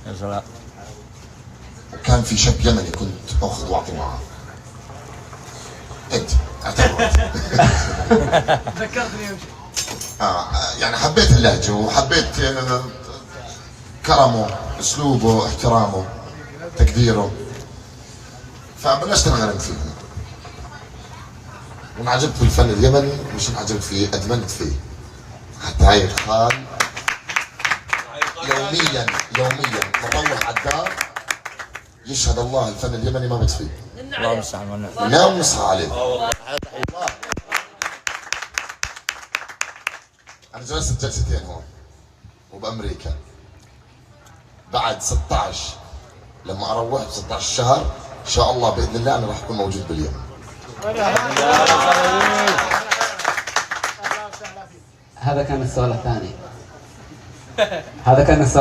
يا سلام. وكان في شاب يمني كنت اخذ واعطي معه. انت اعتبرت. ذكرتني يوم يعني حبيت اللهجه وحبيت كرمه، اسلوبه، احترامه، تقديره، فبلشت انغرم فيه وانعجبت بالفن اليمني. مش انعجبت فيه، ادمنت فيه. حتى هاي الخال يوميا بروح على الدار يشهد الله الفن اليمني ما بطفي. الله المستعان. ننام ونصحى عليه. والله انا جلست جلستين هون وبامريكا بعد 16 لما اروح ب 16 شهر ان شاء الله باذن الله انا راح اكون موجود باليمن. هذا كان السؤال الثاني. هذا كان السؤال